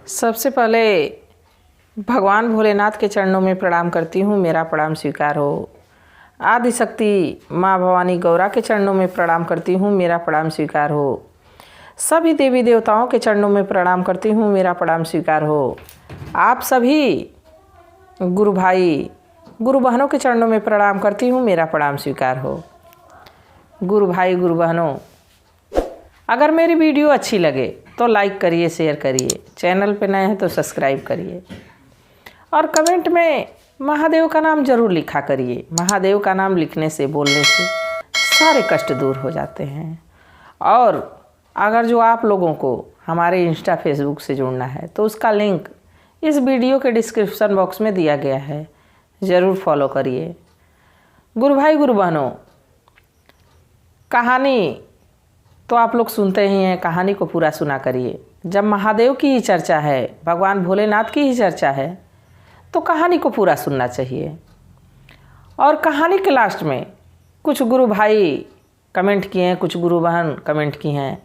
सबसे पहले भगवान भोलेनाथ के चरणों में प्रणाम करती हूँ, मेरा प्रणाम स्वीकार हो। आदिशक्ति माँ भवानी गौरा के चरणों में प्रणाम करती हूँ, मेरा प्रणाम स्वीकार हो। सभी देवी देवताओं के चरणों में प्रणाम करती हूँ, मेरा प्रणाम स्वीकार हो। आप सभी गुरु भाई गुरु बहनों के चरणों में प्रणाम करती हूँ, मेरा प्रणाम स्वीकार हो। गुरु भाई गुरु बहनों, अगर मेरी वीडियो अच्छी लगे तो लाइक करिए, शेयर करिए, चैनल पे नए हैं तो सब्सक्राइब करिए और कमेंट में महादेव का नाम ज़रूर लिखा करिए। महादेव का नाम लिखने से, बोलने से सारे कष्ट दूर हो जाते हैं। और अगर जो आप लोगों को हमारे इंस्टा फेसबुक से जुड़ना है तो उसका लिंक इस वीडियो के डिस्क्रिप्शन बॉक्स में दिया गया है, ज़रूर फॉलो करिए। गुरु भाई गुरु बहनों, कहानी तो आप लोग सुनते ही हैं, कहानी को पूरा सुना करिए। जब महादेव की ही चर्चा है, भगवान भोलेनाथ की ही चर्चा है, तो कहानी को पूरा सुनना चाहिए। और कहानी के लास्ट में कुछ गुरु भाई कमेंट किए हैं, कुछ गुरु बहन कमेंट की हैं।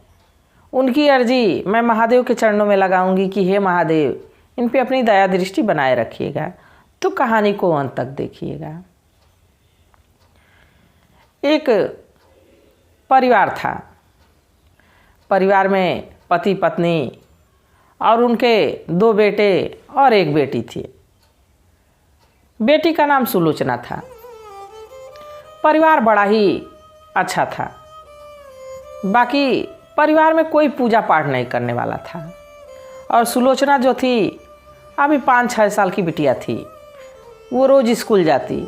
उनकी अर्जी मैं महादेव के चरणों में लगाऊंगी कि हे महादेव, इन पे अपनी दया दृष्टि बनाए रखिएगा। तो कहानी को अंत तक देखिएगा। एक परिवार था। परिवार में पति पत्नी और उनके 2 बेटे और 1 बेटी थी। बेटी का नाम सुलोचना था। परिवार बड़ा ही अच्छा था। बाकी परिवार में कोई पूजा पाठ नहीं करने वाला था। और सुलोचना जो थी, अभी 5-6 साल की बिटिया थी। वो रोज़ स्कूल जाती।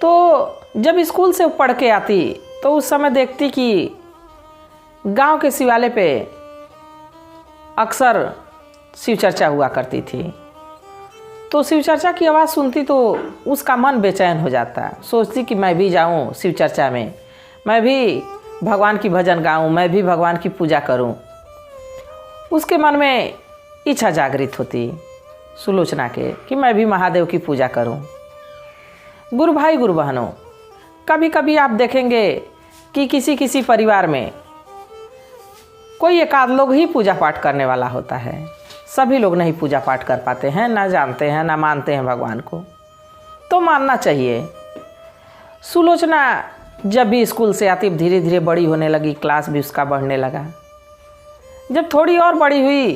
तो जब स्कूल से पढ़ के आती तो उस समय देखती कि गांव के शिवालय पे अक्सर शिव चर्चा हुआ करती थी। तो शिव चर्चा की आवाज़ सुनती तो उसका मन बेचैन हो जाता। सोचती कि मैं भी जाऊं शिव चर्चा में, मैं भी भगवान की भजन गाऊं, मैं भी भगवान की पूजा करूं। उसके मन में इच्छा जागृत होती सुलोचना के कि मैं भी महादेव की पूजा करूं। गुरु भाई गुरु बहनों, कभी कभी आप देखेंगे कि किसी परिवार में कोई एक आध लोग ही पूजा पाठ करने वाला होता है। सभी लोग नहीं पूजा पाठ कर पाते हैं, ना जानते हैं, ना मानते हैं भगवान को। तो मानना चाहिए। सुलोचना जब भी स्कूल से आती, धीरे धीरे बड़ी होने लगी, क्लास भी उसका बढ़ने लगा। जब थोड़ी और बड़ी हुई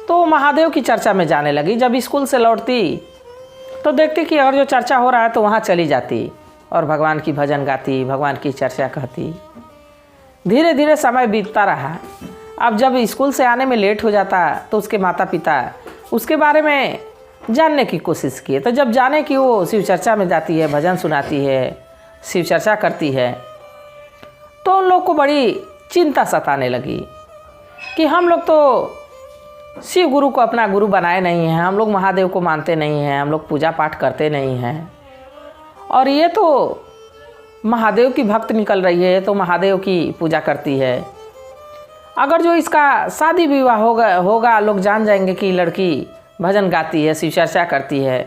तो महादेव की चर्चा में जाने लगी। जब स्कूल से लौटती तो देखती कि अगर जो चर्चा हो रहा है तो वहाँ चली जाती और भगवान की भजन गाती, भगवान की चर्चा कहती। धीरे धीरे समय बीतता रहा। अब जब स्कूल से आने में लेट हो जाता तो उसके माता पिता उसके बारे में जानने की कोशिश किए। तो जब जाने कि वो शिव चर्चा में जाती है, भजन सुनाती है, शिव चर्चा करती है, तो उन लोग को बड़ी चिंता सताने लगी कि हम लोग तो शिव गुरु को अपना गुरु बनाए नहीं हैं, हम लोग महादेव को मानते नहीं हैं, हम लोग पूजा पाठ करते नहीं हैं। और ये तो महादेव की भक्त निकल रही है, तो महादेव की पूजा करती है। अगर जो इसका शादी विवाह होगा, लोग जान जाएंगे कि लड़की भजन गाती है, शिव चर्चा करती है,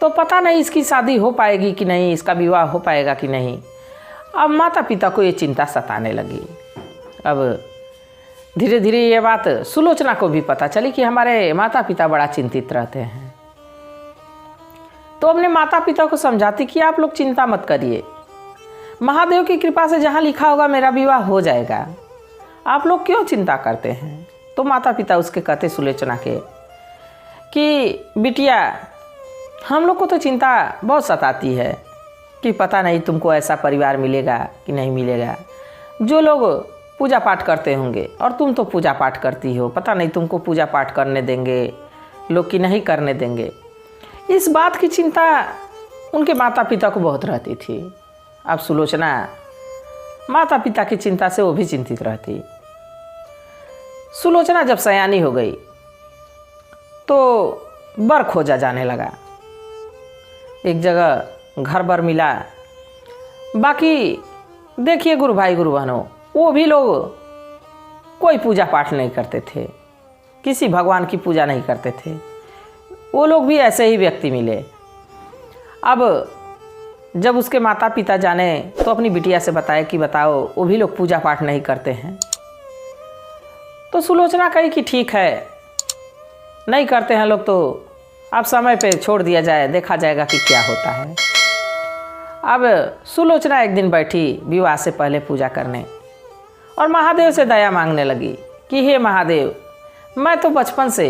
तो पता नहीं इसकी शादी हो पाएगी कि नहीं, इसका विवाह हो पाएगा कि नहीं। अब माता पिता को ये चिंता सताने लगी। अब धीरे धीरे ये बात सुलोचना को भी पता चली कि हमारे माता पिता बड़ा चिंतित रहते हैं। तो अपने माता पिता को समझाती कि आप लोग चिंता मत करिए, महादेव की कृपा से जहाँ लिखा होगा मेरा विवाह हो जाएगा, आप लोग क्यों चिंता करते हैं। तो माता पिता उसके कहते सुलोचना के कि बिटिया, हम लोग को तो चिंता बहुत सताती है कि पता नहीं तुमको ऐसा परिवार मिलेगा कि नहीं मिलेगा जो लोग पूजा पाठ करते होंगे, और तुम तो पूजा पाठ करती हो, पता नहीं तुमको पूजा पाठ करने देंगे लोग कि नहीं करने देंगे। इस बात की चिंता उनके माता पिता को बहुत रहती थी। अब सुलोचना माता पिता की चिंता से वो भी चिंतित रहती। सुलोचना जब सयानी हो गई तो बर खोजा जाने लगा। एक जगह घर बर मिला। बाकी देखिए गुरु भाई गुरु बहनों, वो भी लोग कोई पूजा पाठ नहीं करते थे, किसी भगवान की पूजा नहीं करते थे। वो लोग भी ऐसे ही व्यक्ति मिले। अब जब उसके माता पिता जाने तो अपनी बिटिया से बताए कि बताओ, वो भी लोग पूजा पाठ नहीं करते हैं। तो सुलोचना कही कि ठीक है, नहीं करते हैं लोग तो अब समय पे छोड़ दिया जाए, देखा जाएगा कि क्या होता है। अब सुलोचना एक दिन बैठी विवाह से पहले पूजा करने और महादेव से दया मांगने लगी कि हे महादेव, मैं तो बचपन से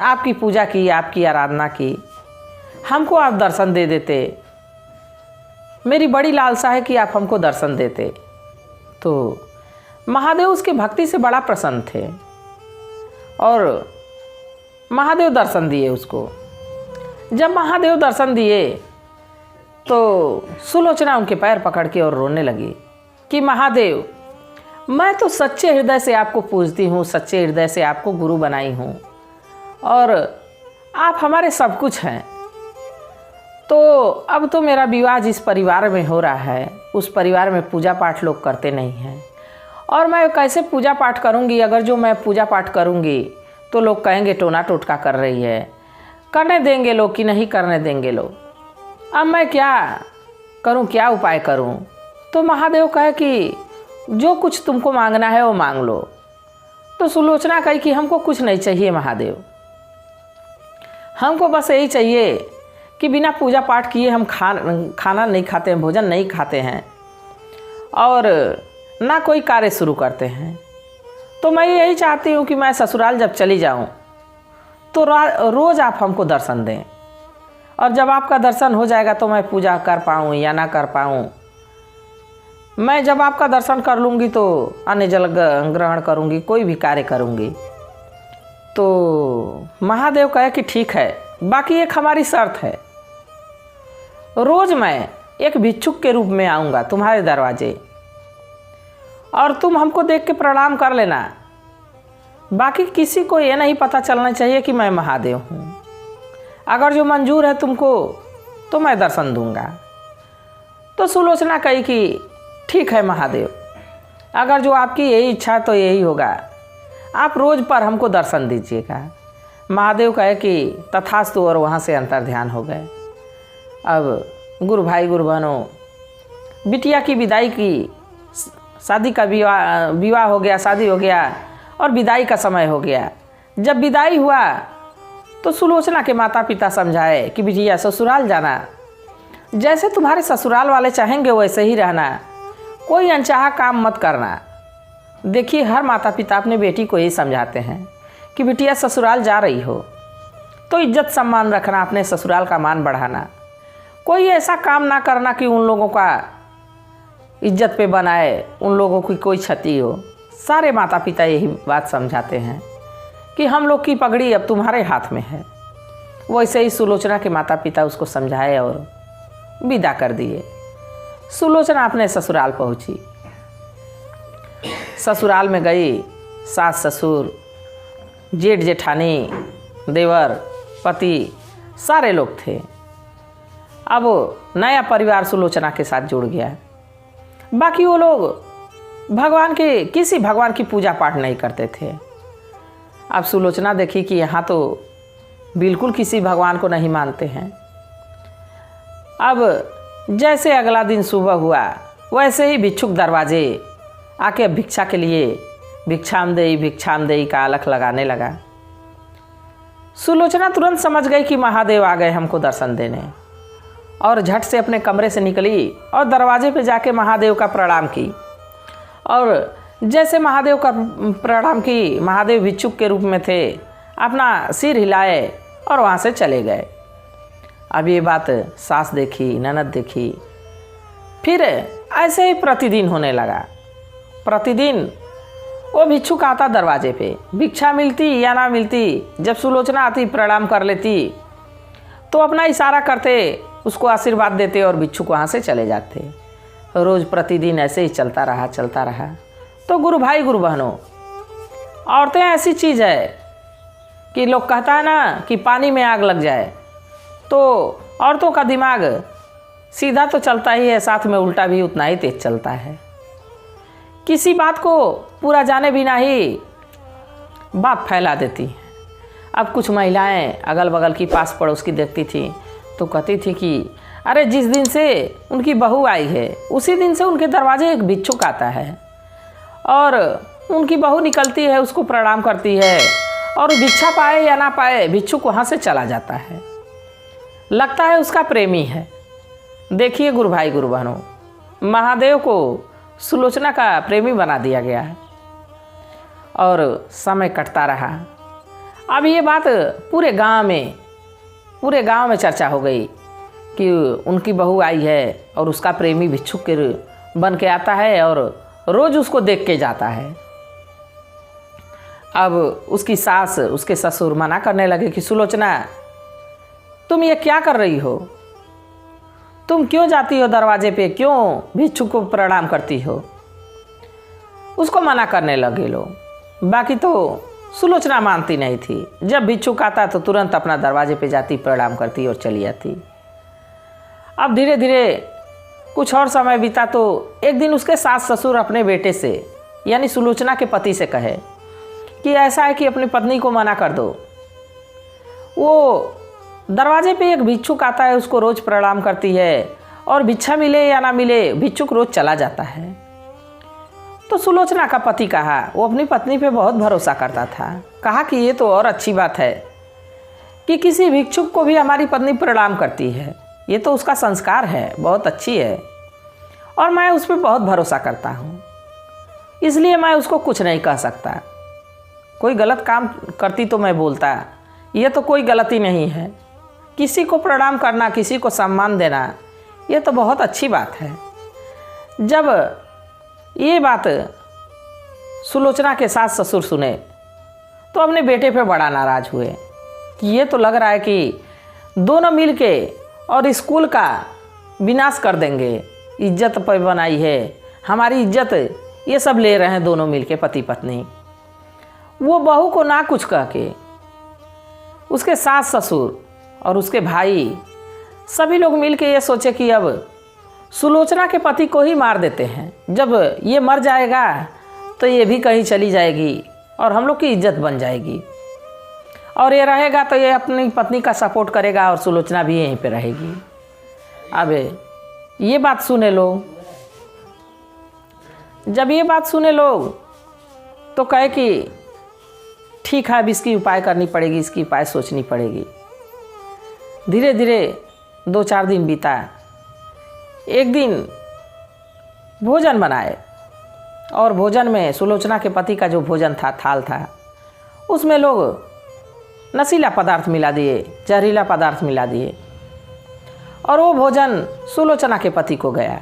आपकी पूजा की, आपकी आराधना की, हमको आप दर्शन दे देते, मेरी बड़ी लालसा है कि आप हमको दर्शन देते। तो महादेव उसकी भक्ति से बड़ा प्रसन्न थे और महादेव दर्शन दिए उसको। जब महादेव दर्शन दिए तो सुलोचना उनके पैर पकड़ के और रोने लगी कि महादेव, मैं तो सच्चे हृदय से आपको पूजती हूँ, सच्चे हृदय से आपको गुरु बनाई हूँ और आप हमारे सब कुछ हैं। तो अब तो मेरा विवाह जिस परिवार में हो रहा है उस परिवार में पूजा पाठ लोग करते नहीं हैं और मैं कैसे पूजा पाठ करूँगी? अगर जो मैं पूजा पाठ करूँगी तो लोग कहेंगे टोना टोटका कर रही है, करने देंगे लोग कि नहीं करने देंगे लोग। अब मैं क्या करूं, क्या उपाय करूं? तो महादेव कहे कि जो कुछ तुमको मांगना है वो मांग लो। तो सुलोचना कही कि हमको कुछ नहीं चाहिए महादेव, हमको बस यही चाहिए कि बिना पूजा पाठ किए हम खाना नहीं खाते हैं, भोजन नहीं खाते हैं और ना कोई कार्य शुरू करते हैं। तो मैं यही चाहती हूँ कि मैं ससुराल जब चली जाऊँ तो रोज़ आप हमको दर्शन दें और जब आपका दर्शन हो जाएगा तो मैं पूजा कर पाऊँ या ना कर पाऊँ, मैं जब आपका दर्शन कर लूँगी तो अन्न जल ग्रहण करूँगी, कोई भी कार्य करूँगी। तो महादेव कहे कि ठीक है, बाकी एक हमारी शर्त है, रोज़ मैं एक भिक्षुक के रूप में आऊँगा तुम्हारे दरवाजे और तुम हमको देख के प्रणाम कर लेना, बाकी किसी को ये नहीं पता चलना चाहिए कि मैं महादेव हूँ। अगर जो मंजूर है तुमको तो मैं दर्शन दूंगा। तो सुलोचना कही कि ठीक है महादेव, अगर जो आपकी यही इच्छा तो यही होगा, आप रोज़ पर हमको दर्शन दीजिएगा। महादेव कहे कि तथास्तु और वहाँ से अंतर ध्यान हो गए। अब गुरु भाई गुरु बहनों, बिटिया की विदाई की, शादी का विवाह हो गया, शादी हो गया और विदाई का समय हो गया। जब विदाई हुआ तो सुलोचना के माता पिता समझाए कि बिटिया ससुराल जाना, जैसे तुम्हारे ससुराल वाले चाहेंगे वैसे ही रहना, कोई अनचाहा काम मत करना। देखिए हर माता पिता अपने बेटी को यही समझाते हैं कि बिटिया ससुराल जा रही हो तो इज्जत सम्मान रखना, अपने ससुराल का मान बढ़ाना, कोई ऐसा काम ना करना कि उन लोगों का इज्जत पे बनाए, उन लोगों की कोई क्षति हो। सारे माता पिता यही बात समझाते हैं कि हम लोग की पगड़ी अब तुम्हारे हाथ में है। वैसे ही सुलोचना के माता पिता उसको समझाए और विदा कर दिए। सुलोचना अपने ससुराल पहुंची। ससुराल में गई, सास ससुर, जेठ जेठानी, देवर, पति, सारे लोग थे। अब नया परिवार सुलोचना के साथ जुड़ गया। बाकी वो लोग किसी भगवान की पूजा पाठ नहीं करते थे। अब सुलोचना देखी कि यहाँ तो बिल्कुल किसी भगवान को नहीं मानते हैं। अब जैसे अगला दिन सुबह हुआ वैसे ही भिक्षुक दरवाजे आके भिक्षा के लिए भिक्षाम देई का अलख लगाने लगा। सुलोचना तुरंत समझ गई कि महादेव आ गए हमको दर्शन देने और झट से अपने कमरे से निकली और दरवाजे पे जाके महादेव का प्रणाम की। और जैसे महादेव का प्रणाम की, महादेव भिक्षुक के रूप में थे, अपना सिर हिलाए और वहाँ से चले गए। अब ये बात सास देखी, ननद देखी। फिर ऐसे ही प्रतिदिन होने लगा। प्रतिदिन वो भिक्षुक आता दरवाजे पे, भिक्षा मिलती या ना मिलती, जब सुलोचना आती प्रणाम कर लेती तो अपना इशारा करते, उसको आशीर्वाद देते और भिक्षुक वहाँ से चले जाते। रोज़ प्रतिदिन ऐसे ही चलता रहा। तो गुरु भाई गुरु बहनों, औरतें ऐसी चीज़ है कि लोग कहता है ना कि पानी में आग लग जाए, तो औरतों का दिमाग सीधा तो चलता ही है, साथ में उल्टा भी उतना ही तेज चलता है। किसी बात को पूरा जाने बिना ही बात फैला देती हैं। अब कुछ महिलाएं अगल बगल की पास पड़ोस की देखती थी तो कहती थी कि अरे जिस दिन से उनकी बहू आई है उसी दिन से उनके दरवाजे एक भिक्षुक आता है और उनकी बहू निकलती है, उसको प्रणाम करती है और भिक्षा पाए या ना पाए भिक्षुक वहाँ से चला जाता है, लगता है उसका प्रेमी है। देखिए गुरु भाई गुरु बहनों, महादेव को सुलोचना का प्रेमी बना दिया गया है और समय कटता रहा। अब ये बात पूरे गांव में चर्चा हो गई कि उनकी बहू आई है और उसका प्रेमी भिक्षुक के बन के आता है और रोज़ उसको देख के जाता है। अब उसकी सास उसके ससुर मना करने लगे कि सुलोचना, तुम ये क्या कर रही हो? तुम क्यों जाती हो दरवाजे पे, क्यों भिक्षुक को प्रणाम करती हो? उसको मना करने लगे लोग। बाकी तो सुलोचना मानती नहीं थी। जब भिक्षुक आता तो तुरंत अपना दरवाजे पे जाती, प्रणाम करती और चली जाती। अब धीरे धीरे कुछ और समय बीता तो एक दिन उसके सास ससुर अपने बेटे से यानी सुलोचना के पति से कहे कि ऐसा है कि अपनी पत्नी को मना कर दो। वो दरवाजे पे एक भिक्षुक आता है, उसको रोज़ प्रणाम करती है और भिक्षा मिले या ना मिले भिक्षुक रोज़ चला जाता है। तो सुलोचना का पति कहा, वो अपनी पत्नी पे बहुत भरोसा करता था, कहा कि ये तो और अच्छी बात है कि किसी भिक्षुक को भी हमारी पत्नी प्रणाम करती है, ये तो उसका संस्कार है, बहुत अच्छी है और मैं उस पर बहुत भरोसा करता हूँ, इसलिए मैं उसको कुछ नहीं कह सकता। कोई गलत काम करती तो मैं बोलता, ये तो कोई गलती नहीं है। किसी को प्रणाम करना, किसी को सम्मान देना, ये तो बहुत अच्छी बात है। जब ये बात सुलोचना के सास ससुर सुने तो अपने बेटे पे बड़ा नाराज़ हुए कि ये तो लग रहा है कि दोनों मिल के और स्कूल का विनाश कर देंगे। इज्जत पर बनाई है, हमारी इज्जत ये सब ले रहे हैं दोनों मिल के, पति पत्नी। वो बहू को ना कुछ कह के उसके सास ससुर और उसके भाई सभी लोग मिल के ये सोचे कि अब सुलोचना के पति को ही मार देते हैं। जब ये मर जाएगा तो ये भी कहीं चली जाएगी और हम लोग की इज्जत बन जाएगी, और ये रहेगा तो ये अपनी पत्नी का सपोर्ट करेगा और सुलोचना भी यहीं पे रहेगी। अब ये बात सुने लोग, जब ये बात सुने लोग तो कहे कि ठीक है, अब इसकी उपाय करनी पड़ेगी, इसकी उपाय सोचनी पड़ेगी। धीरे धीरे 2-4 दिन बीता। एक दिन भोजन बनाए और भोजन में सुलोचना के पति का जो भोजन था, थाल था, उसमें लोग नशीला पदार्थ मिला दिए, जहरीला पदार्थ मिला दिए और वो भोजन सुलोचना के पति को गया।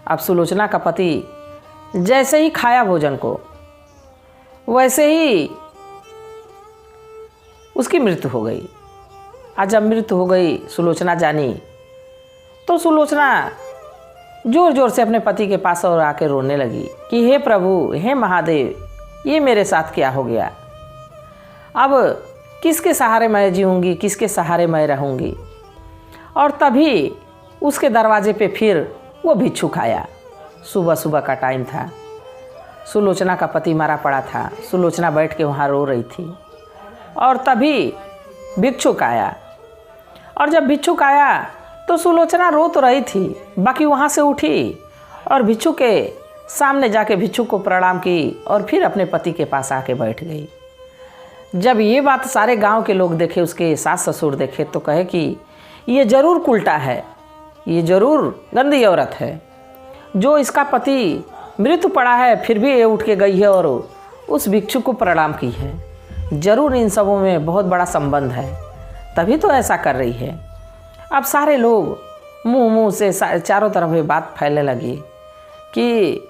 अब सुलोचना का पति जैसे ही खाया भोजन को, वैसे ही उसकी मृत्यु हो गई। आज जब मृत्यु हो गई, सुलोचना जानी तो सुलोचना जोर जोर से अपने पति के पास और आके रोने लगी कि हे प्रभु, हे महादेव, ये मेरे साथ क्या हो गया? अब किसके सहारे मैं जीऊँगी, किसके सहारे मैं रहूँगी? और तभी उसके दरवाजे पे फिर वो भिक्षुक आया। सुबह सुबह का टाइम था, सुलोचना का पति मरा पड़ा था। सुलोचना बैठ के वहाँ रो रही थी और तभी भिक्षुक आया। और जब भिक्षुक आया तो सुलोचना रो तो रही थी, बाकी वहाँ से उठी और भिक्षुक के सामने जाके भिक्षुक को प्रणाम की और फिर अपने पति के पास आके बैठ गई। जब ये बात सारे गांव के लोग देखे, उसके सास ससुर देखे, तो कहे कि ये ज़रूर उल्टा है, ये ज़रूर गंदी औरत है, जो इसका पति मृत्यु पड़ा है फिर भी ये उठ के गई है और उस भिक्षुक को प्रणाम की है। ज़रूर इन सबों में बहुत बड़ा संबंध है, तभी तो ऐसा कर रही है। अब सारे लोग मुंह से चारों तरफ ये बात फैलने लगी कि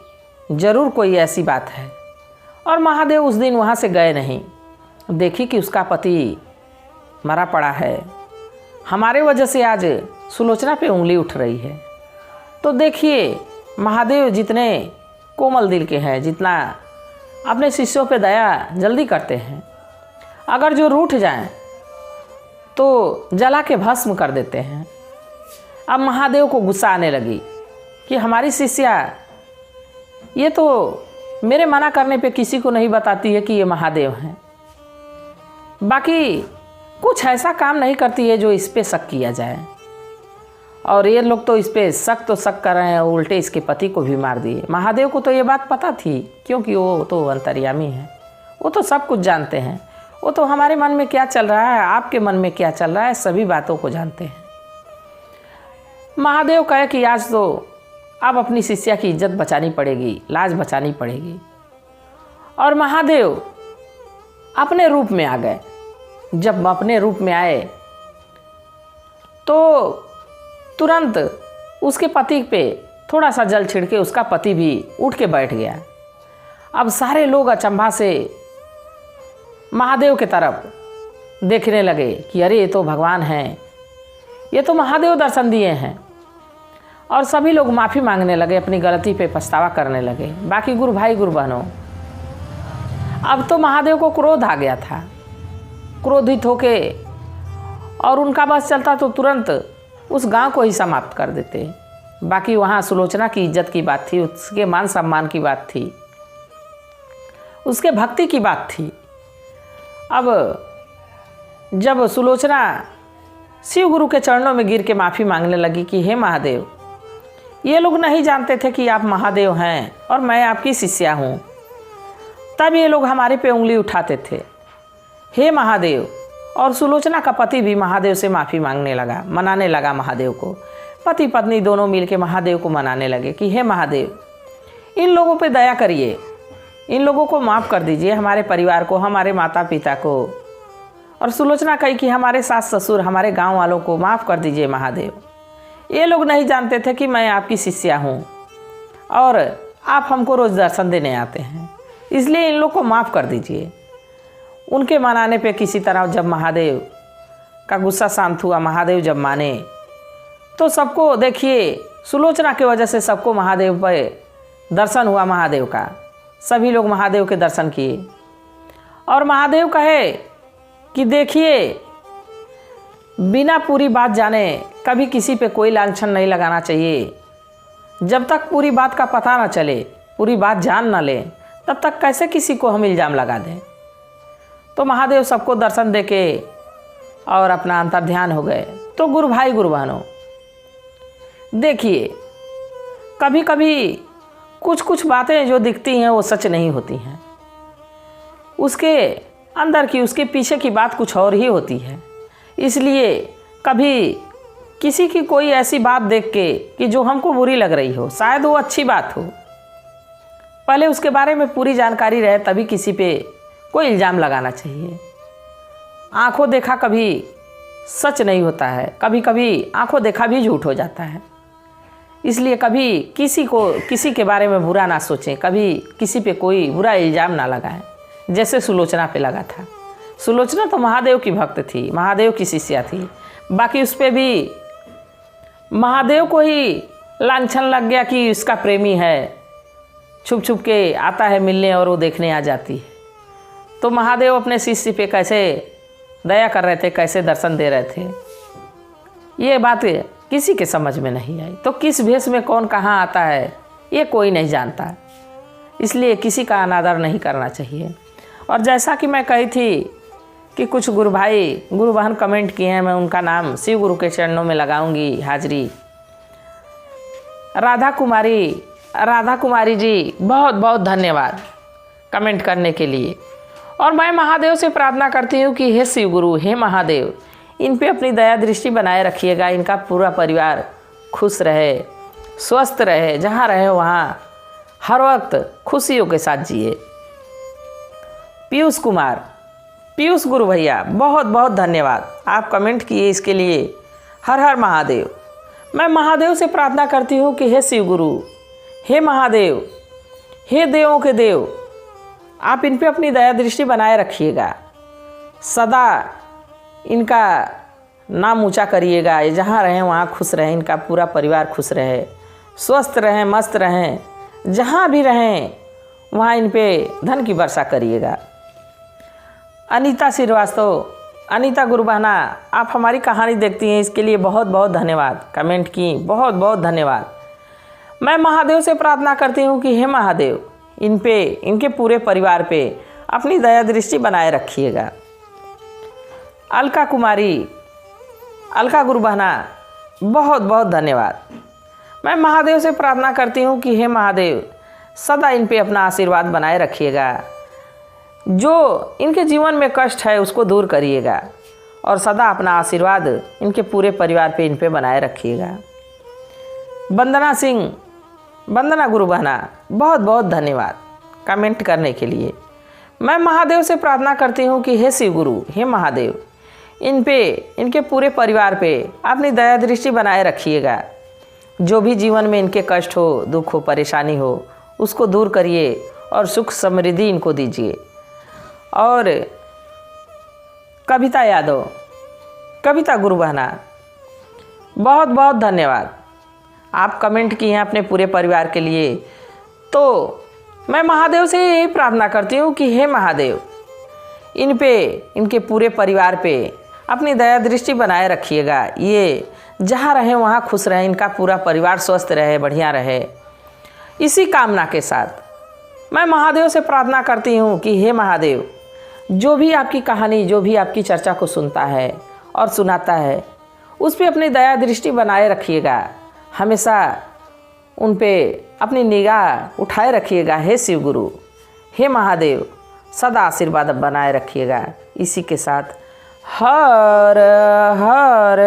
ज़रूर कोई ऐसी बात है। और महादेव उस दिन वहाँ से गए नहीं। देखी कि उसका पति मरा पड़ा है, हमारे वजह से आज सुलोचना पे उंगली उठ रही है। तो देखिए महादेव जितने कोमल दिल के हैं, जितना अपने शिष्यों पे दया जल्दी करते हैं, अगर जो रूठ जाएं तो जला के भस्म कर देते हैं। अब महादेव को गुस्सा आने लगी कि हमारी शिष्या ये तो मेरे मना करने पे किसी को नहीं बताती है कि ये महादेव हैं, बाकी कुछ ऐसा काम नहीं करती है जो इस पे शक किया जाए। और ये लोग तो इस पे शक कर रहे हैं, उल्टे इसके पति को भी मार दिए। महादेव को तो ये बात पता थी, क्योंकि वो तो अंतर्यामी है, वो तो सब कुछ जानते हैं। वो तो हमारे मन में क्या चल रहा है, आपके मन में क्या चल रहा है, सभी बातों को जानते हैं। महादेव कहे कि आज तो अब अपनी शिष्या की इज्जत बचानी पड़ेगी, लाज बचानी पड़ेगी। और महादेव अपने रूप में आ गए। जब अपने रूप में आए तो तुरंत उसके पति पे थोड़ा सा जल छिड़के उसका पति भी उठ के बैठ गया। अब सारे लोग अचंभा से महादेव के तरफ देखने लगे कि अरे ये तो भगवान हैं, ये तो महादेव दर्शन दिए हैं। और सभी लोग माफ़ी मांगने लगे, अपनी गलती पे पछतावा करने लगे। बाकी गुरु भाई गुरु बहनों, अब तो महादेव को क्रोध आ गया था। क्रोधित होके और उनका बस चलता तो तुरंत उस गांव को ही समाप्त कर देते। बाकी वहाँ सुलोचना की इज्जत की बात थी, उसके मान सम्मान की बात थी, उसके भक्ति की बात थी। अब जब सुलोचना शिव गुरु के चरणों में गिर के माफ़ी मांगने लगी कि हे महादेव, ये लोग नहीं जानते थे कि आप महादेव हैं और मैं आपकी शिष्या हूँ, तब ये लोग हमारे पे उंगली उठाते थे, हे महादेव। और सुलोचना का पति भी महादेव से माफ़ी मांगने लगा, मनाने लगा महादेव को। पति पत्नी दोनों मिलके महादेव को मनाने लगे कि हे महादेव, इन लोगों पे दया करिए, इन लोगों को माफ़ कर दीजिए, हमारे परिवार को, हमारे माता पिता को। और सुलोचना कही कि हमारे सास ससुर, हमारे गांव वालों को माफ़ कर दीजिए महादेव। ये लोग नहीं जानते थे कि मैं आपकी शिष्या हूँ और आप हमको रोज़ दर्शन देने आते हैं, इसलिए इन लोग को माफ़ कर दीजिए। उनके मनाने पे किसी तरह जब महादेव का गुस्सा शांत हुआ, महादेव जब माने, तो सबको देखिए सुलोचना की वजह से सबको महादेव पे दर्शन हुआ महादेव का। सभी लोग महादेव के दर्शन किए और महादेव कहे कि देखिए, बिना पूरी बात जाने कभी किसी पे कोई लांछन नहीं लगाना चाहिए। जब तक पूरी बात का पता ना चले, पूरी बात जान ना ले, तब तक कैसे किसी को हम इल्ज़ाम लगा दें। तो महादेव सबको दर्शन देके और अपना अंतर्ध्यान हो गए। तो गुरु भाई गुरु बहनों, देखिए, कभी कभी कुछ कुछ बातें जो दिखती हैं वो सच नहीं होती हैं। उसके अंदर की, उसके पीछे की बात कुछ और ही होती है। इसलिए कभी किसी की कोई ऐसी बात देख के कि जो हमको बुरी लग रही हो, शायद वो अच्छी बात हो, पहले उसके बारे में पूरी जानकारी रहे तभी किसी पे कोई इल्ज़ाम लगाना चाहिए। आंखों देखा कभी सच नहीं होता है, कभी कभी आंखों देखा भी झूठ हो जाता है। इसलिए कभी किसी के बारे में बुरा ना सोचें, कभी किसी पे कोई बुरा इल्ज़ाम ना लगाएं, जैसे सुलोचना पे लगा था। सुलोचना तो महादेव की भक्त थी, महादेव की शिष्या थी। बाकी उस पर भी महादेव को ही लांछन लग गया कि इसका प्रेमी है, छुप छुप के आता है मिलने और वो देखने आ जाती है। तो महादेव अपने शिष्य पे कैसे दया कर रहे थे, कैसे दर्शन दे रहे थे, ये बात किसी के समझ में नहीं आई। तो किस भेष में कौन कहाँ आता है ये कोई नहीं जानता, इसलिए किसी का अनादर नहीं करना चाहिए। और जैसा कि मैं कही थी कि कुछ गुरु भाई गुरु बहन कमेंट किए हैं, मैं उनका नाम शिव गुरु के चरणों में लगाऊंगी हाजिरी। राधा कुमारी जी, बहुत बहुत धन्यवाद कमेंट करने के लिए। और मैं महादेव से प्रार्थना करती हूँ कि हे शिव गुरु, हे महादेव, इन पे अपनी दया दृष्टि बनाए रखिएगा। इनका पूरा परिवार खुश रहे, स्वस्थ रहे, जहाँ रहे वहाँ हर वक्त खुशियों के साथ जिए। पीयूष गुरु भैया, बहुत बहुत धन्यवाद, आप कमेंट किए, इसके लिए हर हर महादेव। मैं महादेव से प्रार्थना करती हूँ कि हे शिव गुरु, हे महादेव, हे देवों के देव, आप इन पे अपनी दया दृष्टि बनाए रखिएगा, सदा इनका नाम ऊंचा करिएगा। ये जहाँ रहें वहाँ खुश रहें, इनका पूरा परिवार खुश रहे, स्वस्थ रहें, मस्त रहें, जहाँ भी रहें वहाँ इन पे धन की वर्षा करिएगा। अनीता श्रीवास्तव, अनीता गुरु बहना, आप हमारी कहानी देखती हैं, इसके लिए बहुत बहुत धन्यवाद, कमेंट की, बहुत बहुत धन्यवाद। मैं महादेव से प्रार्थना करती हूँ कि हे महादेव, इन पे, इनके पूरे परिवार पे अपनी दया दृष्टि बनाए रखिएगा। अलका गुरु बहना, बहुत बहुत धन्यवाद। मैं महादेव से प्रार्थना करती हूँ कि हे महादेव, सदा इन पे अपना आशीर्वाद बनाए रखिएगा। जो इनके जीवन में कष्ट है उसको दूर करिएगा और सदा अपना आशीर्वाद इनके पूरे परिवार पे इन पे बनाए रखिएगा। वंदना सिंह, वंदना गुरु बहना, बहुत बहुत धन्यवाद कमेंट करने के लिए। मैं महादेव से प्रार्थना करती हूँ कि हे शिव गुरु, हे महादेव, इन पे, इनके पूरे परिवार पे अपनी दया दृष्टि बनाए रखिएगा। जो भी जीवन में इनके कष्ट हो, दुख हो, परेशानी हो, उसको दूर करिए और सुख समृद्धि इनको दीजिए। और कविता यादव, कविता गुरु बहना, बहुत बहुत धन्यवाद, आप कमेंट किए हैं अपने पूरे परिवार के लिए। तो मैं महादेव से यही प्रार्थना करती हूँ कि हे महादेव, इन पे, इनके पूरे परिवार पे अपनी दया दृष्टि बनाए रखिएगा। ये जहाँ रहे वहाँ खुश रहे, इनका पूरा परिवार स्वस्थ रहे, बढ़िया रहे। इसी कामना के साथ मैं महादेव से प्रार्थना करती हूँ कि हे महादेव, जो भी आपकी कहानी, जो भी आपकी चर्चा को सुनता है और सुनाता है, उस पर अपनी दया दृष्टि बनाए रखिएगा। हमेशा उन पे अपनी निगाह उठाए रखिएगा। हे शिव गुरु, हे महादेव, सदा आशीर्वाद बनाए रखिएगा। इसी के साथ हर हर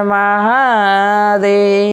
महादेव।